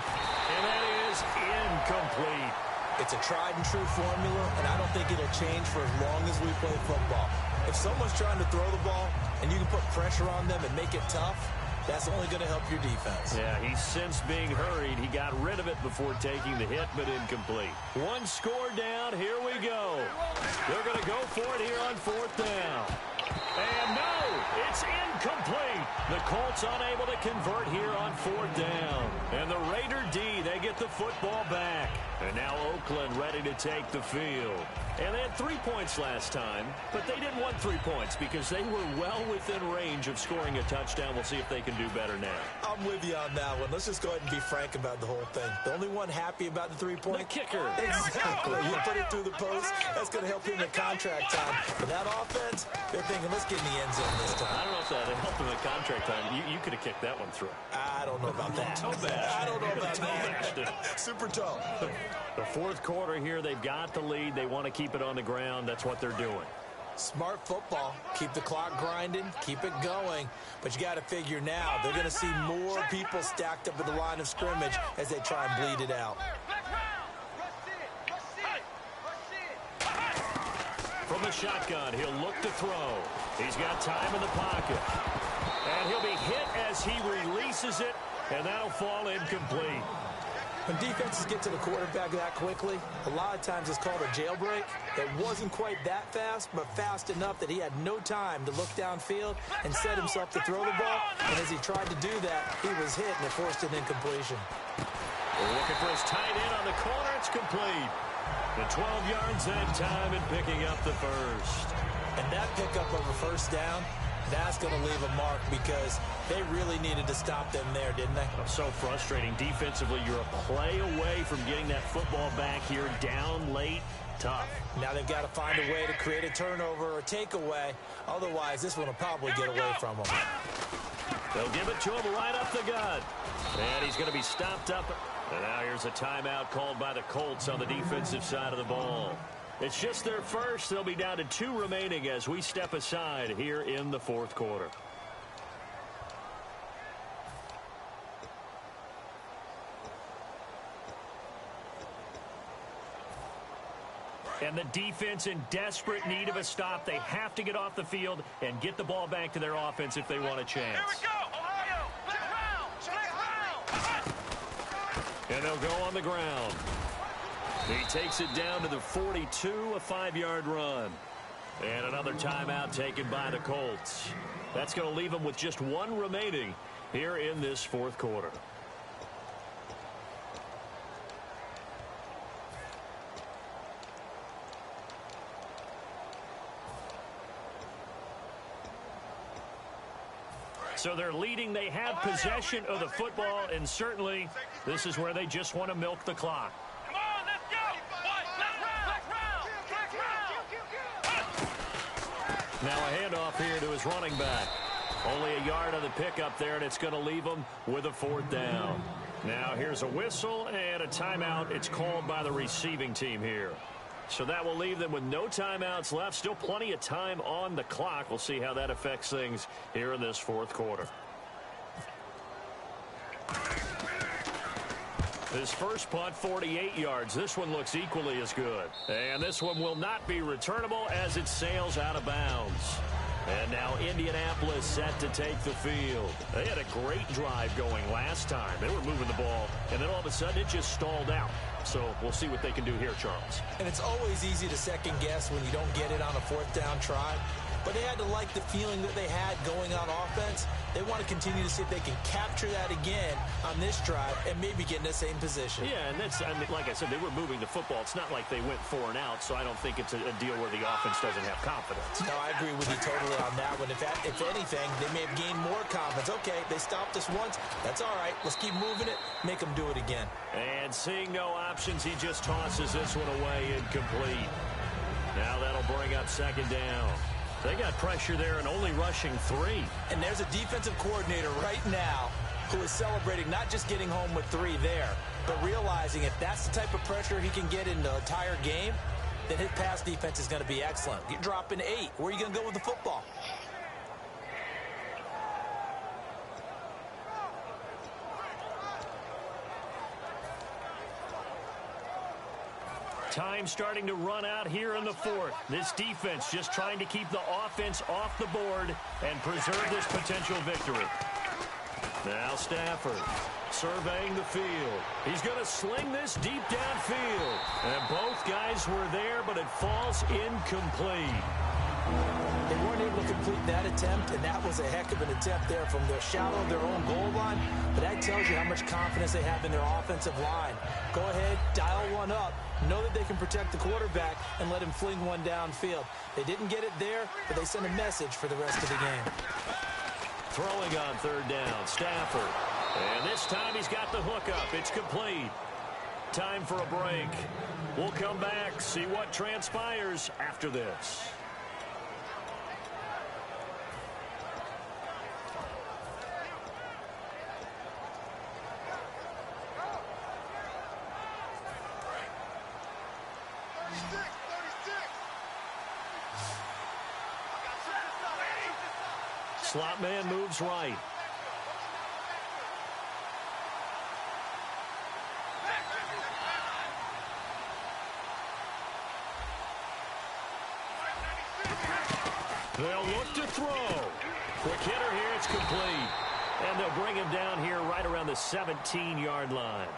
C: And that is incomplete.
D: It's a tried and true formula, and I don't think it'll change for as long as we play football. If someone's trying to throw the ball and you can put pressure on them and make it tough, that's only going to help your defense.
C: Yeah, he's since being hurried. He got rid of it before taking the hit, but incomplete. 1 score down. Here we go. They're going to go for it here on 4th down. And no, it's incomplete. The Colts unable to convert here on 4th down. And the Raider D, they get the football back. And now Oakland ready to take the field. And they had 3 points last time, but they didn't want 3 points because they were well within range of scoring a touchdown. We'll see if they can do better now.
D: I'm with you on that one. Let's just go ahead and be frank about the whole thing. The only one happy about the 3-point?
C: The kicker.
D: Exactly. You put it through the post, that's going to help him in contract time. For that offense, they're thinking, let's get in the end zone this time.
C: I don't know if that helped him in contract time. You could have kicked that one through.
D: I don't know about that. I don't know about that. Super tall.
C: The 4th quarter here, they've got the lead. They want to keep it on the ground. That's what they're doing.
D: Smart football. Keep the clock grinding. Keep it going. But you got to figure now, they're going to see more people stacked up at the line of scrimmage as they try and bleed it out.
C: From the shotgun, he'll look to throw. He's got time in the pocket. And he'll be hit as he releases it, and that'll fall incomplete.
D: When defenses get to the quarterback that quickly, a lot of times it's called a jailbreak. It wasn't quite that fast, but fast enough that he had no time to look downfield and set himself to throw the ball. And as he tried to do that, he was hit and it forced an incompletion.
C: Looking for his tight end on the corner. It's complete. The 12 yards that time and picking up the first.
D: And that pickup of a 1st down, that's going to leave a mark because they really needed to stop them there, didn't they?
C: So frustrating. Defensively, you're a play away from getting that football back here down late. Tough.
D: Now they've got to find a way to create a turnover or takeaway. Otherwise, this one will probably get away from them.
C: They'll give it to him right up the gut. And he's going to be stopped up. And now here's a timeout called by the Colts on the defensive side of the ball. It's just their first. They'll be down to 2 remaining as we step aside here in the 4th quarter. And the defense in desperate need of a stop. They have to get off the field and get the ball back to their offense if they want a chance.
A: Here we go, Ohio! Split round!
C: And they'll go on the ground. He takes it down to the 42, a 5-yard run. And another timeout taken by the Colts. That's going to leave them with just 1 remaining here in this 4th quarter. So they're leading. They have possession of the football, and certainly this is where they just want to milk the clock.
A: Come on, let's go!
C: Now a handoff here to his running back. Only a yard on the pickup there, and it's going to leave him with a 4th down. Now here's a whistle and a timeout. It's called by the receiving team here. So that will leave them with no timeouts left. Still plenty of time on the clock. We'll see how that affects things here in this 4th quarter. His first punt, 48 yards. This one looks equally as good. And this one will not be returnable as it sails out of bounds. And now Indianapolis set to take the field. They had a great drive going last time. They were moving the ball, and then all of a sudden it just stalled out. So we'll see what they can do here, Charles.
D: And it's always easy to second guess when you don't get it on a 4th down try. but they had to like the feeling that they had going on offense. They want to continue to see if they can capture that again on this drive and maybe get in the same position.
C: Yeah, and that's, I mean, like I said, they were moving the football. It's not like they went 4 and out, so I don't think it's a deal where the offense doesn't have confidence.
D: No, I agree with you totally on that one. If anything, they may have gained more confidence. Okay, they stopped us once. That's all right. Let's keep moving it, make them do it again.
C: And seeing no options, he just tosses this one away, incomplete. Now that'll bring up second down. They got pressure there and only rushing 3.
D: And there's a defensive coordinator right now who is celebrating not just getting home with 3 there, but realizing if that's the type of pressure he can get in the entire game, then his pass defense is going to be excellent. You're dropping 8. Where are you going to go with the football?
C: Time starting to run out here in the 4th. This defense just trying to keep the offense off the board and preserve this potential victory. Now Stafford surveying the field. He's going to sling this deep downfield. And both guys were there, but it falls incomplete.
D: They weren't able to complete that attempt, and that was a heck of an attempt there from the shadow of their own goal line. But that tells you how much confidence they have in their offensive line. Go ahead, dial one up. Know that they can protect the quarterback and let him fling one downfield. They didn't get it there, but they sent a message for the rest of the game.
C: Throwing on 3rd down, Stafford. And this time he's got the hook up. It's complete. Time for a break. We'll come back, see what transpires after this. Slot man moves right. They'll look to throw. Quick hitter here, it's complete. And they'll bring him down here right around the 17-yard line.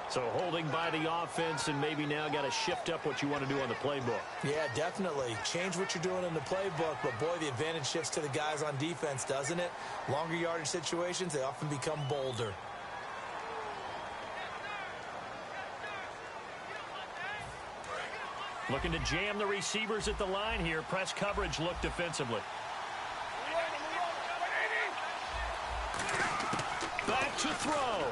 C: So holding by the offense, and maybe now got to shift up what you want to do on the playbook.
D: Yeah, definitely. Change what you're doing in the playbook, but boy, the advantage shifts to the guys on defense, doesn't it? Longer yardage situations, they often become bolder.
C: Looking to jam the receivers at the line here. Press coverage look defensively. Back to throw.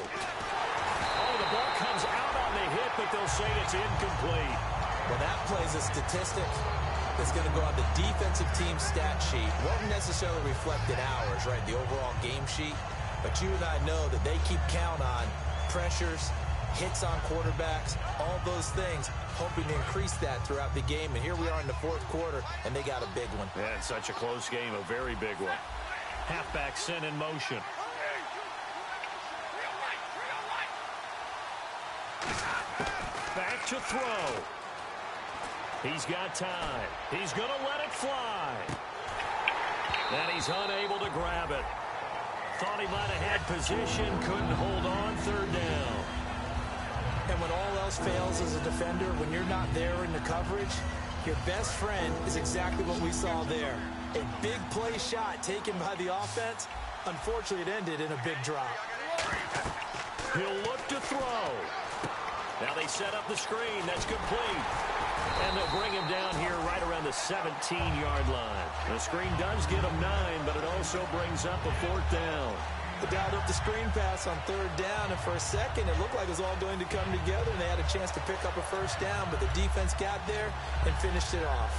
C: Oh, the ball comes out on the hit, but they'll say it's incomplete.
D: Well, that plays a statistic that's going to go on the defensive team stat sheet. Won't necessarily reflect in ours, right, the overall game sheet. But you and I know that they keep count on pressures, hits on quarterbacks, all those things, hoping to increase that throughout the game. And here we are in the 4th quarter, and they got a big one.
C: Yeah, it's such a close game, a very big one. Halfback sent in motion. Back to throw. He's got time. He's going to let it fly. And he's unable to grab it. Thought he might have had position, couldn't hold on, 3rd down.
D: And when all else fails as a defender, when you're not there in the coverage, your best friend is exactly what we saw there. A big play shot taken by the offense. Unfortunately, it ended in a big drop.
C: He'll look to throw. Now they set up the screen. That's complete. And they'll bring him down here right around the 17-yard line. The screen does get him 9, but it also brings up a 4th down.
D: They dialed up the screen pass on 3rd down, and for a second, it looked like it was all going to come together, and they had a chance to pick up a 1st down, but the defense got there and finished it off.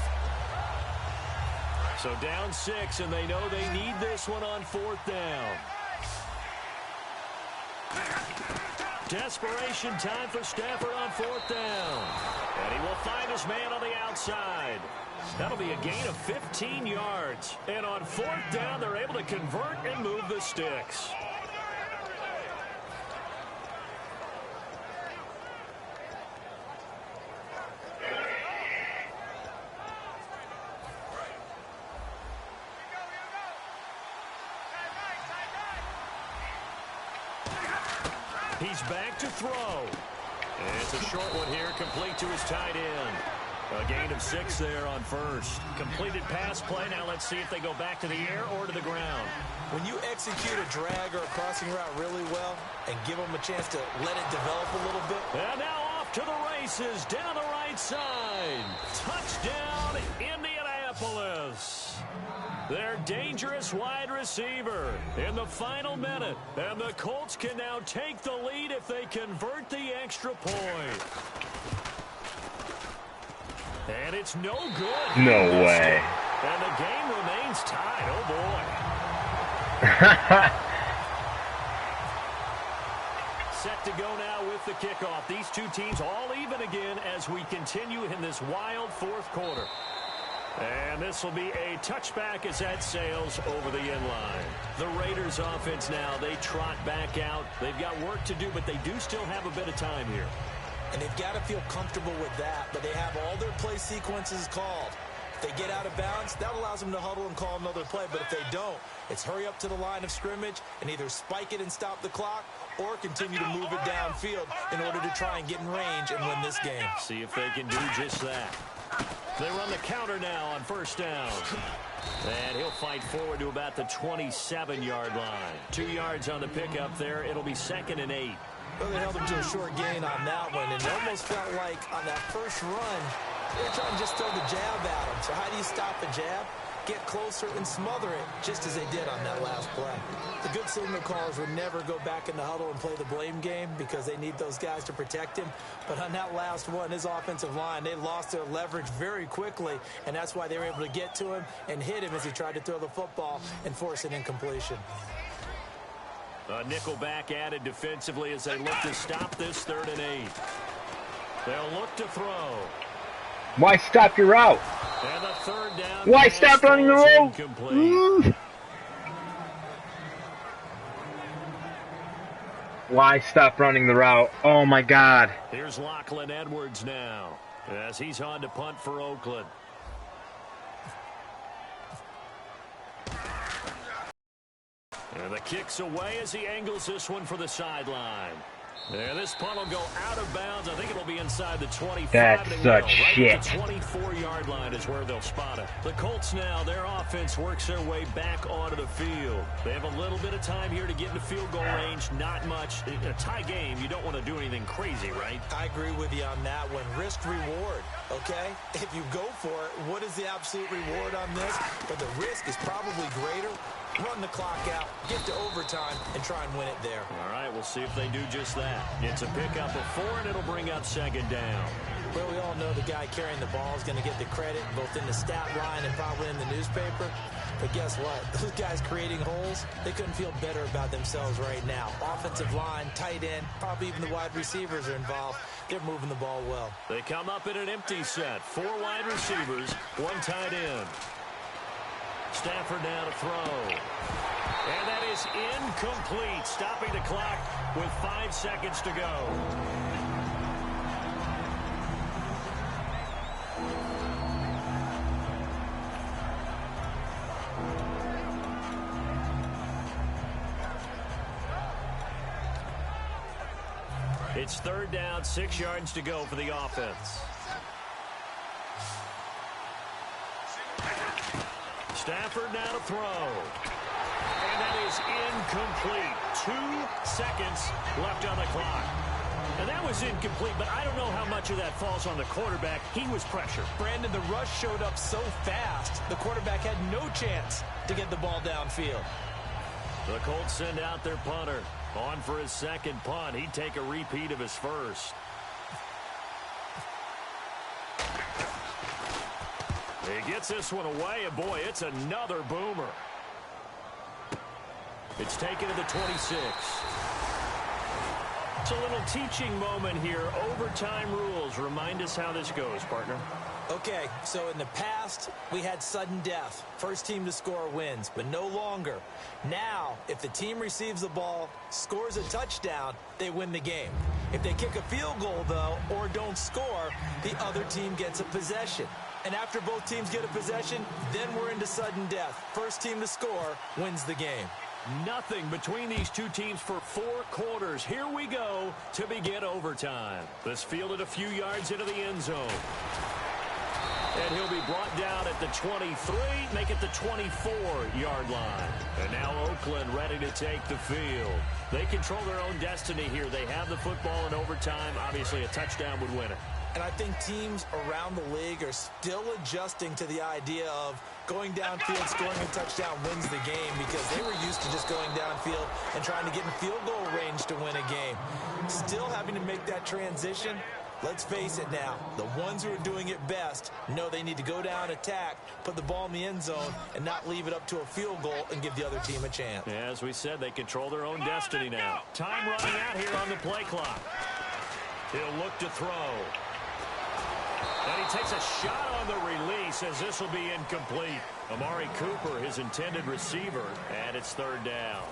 C: So down 6, and they know they need this one on 4th down. Desperation time for Stafford on 4th down. And he will find his man on the outside. That'll be a gain of 15 yards. And on 4th down, they're able to convert and move the sticks. He's back to throw. And it's a short one here, complete to his tight end. A gain of 6 there on first. Completed pass play. Now let's see if they go back to the air or to the ground.
D: When you execute a drag or a crossing route really well and give them a chance to let it develop a little bit.
C: And now off to the races down the right side. Touchdown, Indianapolis. Their dangerous wide receiver in the final minute. And the Colts can now take the lead if they convert the extra point. And it's no good.
E: No way.
C: And the game remains tied. Oh, boy. Set to go now with the kickoff. These two teams all even again as we continue in this wild fourth quarter. And this will be a touchback as that sails over the end line. The Raiders offense now, they trot back out. They've got work to do, but they do still have a bit of time here.
D: And they've got to feel comfortable with that, but they have all their play sequences called. If they get out of bounds, that allows them to huddle and call another play. But if they don't, it's hurry up to the line of scrimmage and either spike it and stop the clock or continue to move it downfield in order to try and get in range and win this game.
C: See if they can do just that. They run the counter now on first down. And he'll fight forward to about the 27-yard line. 2 yards on the pickup there. It'll be 2nd and 8.
D: Well, they held him to a short gain on that one, and it almost felt like on that first run, they were trying to just throw the jab at him. So how do you stop a jab? Get closer and smother it, just as they did on that last play. The good signal callers would never go back in the huddle and play the blame game because they need those guys to protect him. But on that last one, his offensive line, they lost their leverage very quickly, and that's why they were able to get to him and hit him as he tried to throw the football and force an incompletion.
C: A nickel back added defensively as they look to stop this 3rd and 8. They'll look to throw.
E: Why stop your route?
C: And the 3rd down.
E: Why stop running the route? Why stop running the route? Oh my God.
C: Here's Lachlan Edwards now as he's on to punt for Oakland. And the kick's away as he angles this one for the sideline. And this punt will go out of bounds. I think it'll be inside the 25.
E: That's such shit.
C: Right at the 24-yard line is where they'll spot it. The Colts now, their offense works their way back onto the field. They have a little bit of time here to get into field goal range. Not much. In a tie game, you don't want to do anything crazy, right?
D: I agree with you on that one. Risk-reward, okay? If you go for it, what is the absolute reward on this? But the risk is probably greater. Run the clock out, get to overtime, and try and win it there.
C: All right, we'll see if they do just that. It's a pickup of 4, and it'll bring up 2nd down.
D: Well, we all know the guy carrying the ball is going to get the credit, both in the stat line and probably in the newspaper. But guess what? Those guys creating holes, they couldn't feel better about themselves right now. Offensive line, tight end, probably even the wide receivers are involved. They're moving the ball well.
C: They come up in an empty set. 4 wide receivers, 1 tight end. Stafford now to throw. And that is incomplete. Stopping the clock with 5 seconds to go. It's 3rd down, 6 yards to go for the offense. Stafford now to throw. And that is incomplete. 2 seconds left on the clock. And that was incomplete, but I don't know how much of that falls on the quarterback. He was pressured.
D: Brandon, the rush showed up so fast, the quarterback had no chance to get the ball downfield.
C: The Colts send out their punter. On for his 2nd punt. He'd take a repeat of his first. He gets this one away, and boy, it's another boomer. It's taken to the 26. It's a little teaching moment here. Overtime rules. Remind us how this goes, partner.
D: Okay, so in the past, we had sudden death. First team to score wins, but no longer. Now, if the team receives the ball, scores a touchdown, they win the game. If they kick a field goal, though, or don't score, the other team gets a possession. And after both teams get a possession, then we're into sudden death. First team to score wins the game.
C: Nothing between these two teams for 4 quarters. Here we go to begin overtime. This fielded a few yards into the end zone. And he'll be brought down at the 23, make it the 24-yard line. And now Oakland ready to take the field. They control their own destiny here. They have the football in overtime. Obviously, a touchdown would win it.
D: And I think teams around the league are still adjusting to the idea of going downfield, scoring a touchdown wins the game, because they were used to just going downfield and trying to get in field goal range to win a game. Still having to make that transition. Let's face it now, the ones who are doing it best know they need to go down, attack, put the ball in the end zone, and not leave it up to a field goal and give the other team a chance.
C: As we said, they control their own destiny now. Time running out here on the play clock. He'll look to throw. And he takes a shot on the release, as this will be incomplete. Amari Cooper, his intended receiver, and it's third down.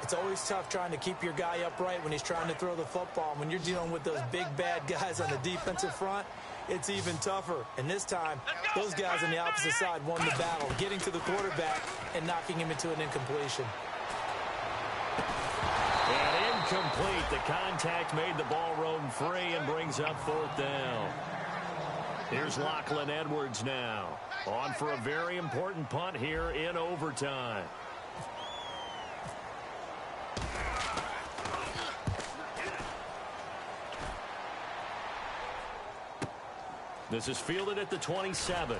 D: It's always tough trying to keep your guy upright when he's trying to throw the football. When you're dealing with those big, bad guys on the defensive front, it's even tougher. And this time, those guys on the opposite side won the battle, getting to the quarterback and knocking him into an incompletion.
C: And incomplete. The contact made the ball roam free and brings up fourth down. Here's Lachlan Edwards now, on for a very important punt here in overtime. This is fielded at the 27.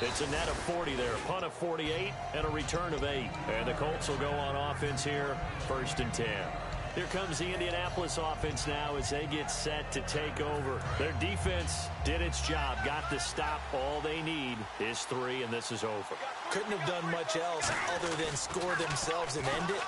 C: It's a net of 40 there, a punt of 48, and a return of 8. And the Colts will go on offense here, 1st and 10. Here comes the Indianapolis offense now as they get set to take over. Their defense did its job, got the stop. All they need is 3, and this is over.
D: Couldn't have done much else other than score themselves and end it.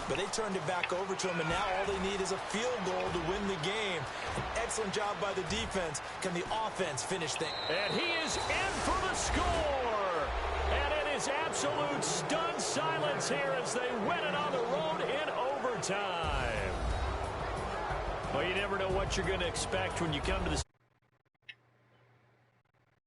D: But they turned it back over to them, and now all they need is a field goal to win the game. An excellent job by the defense. Can the offense finish things?
C: And he is in for the score. And it is absolute stunned silence here as they win it on the road in overtime. Well, you never know what you're going to expect when you come to the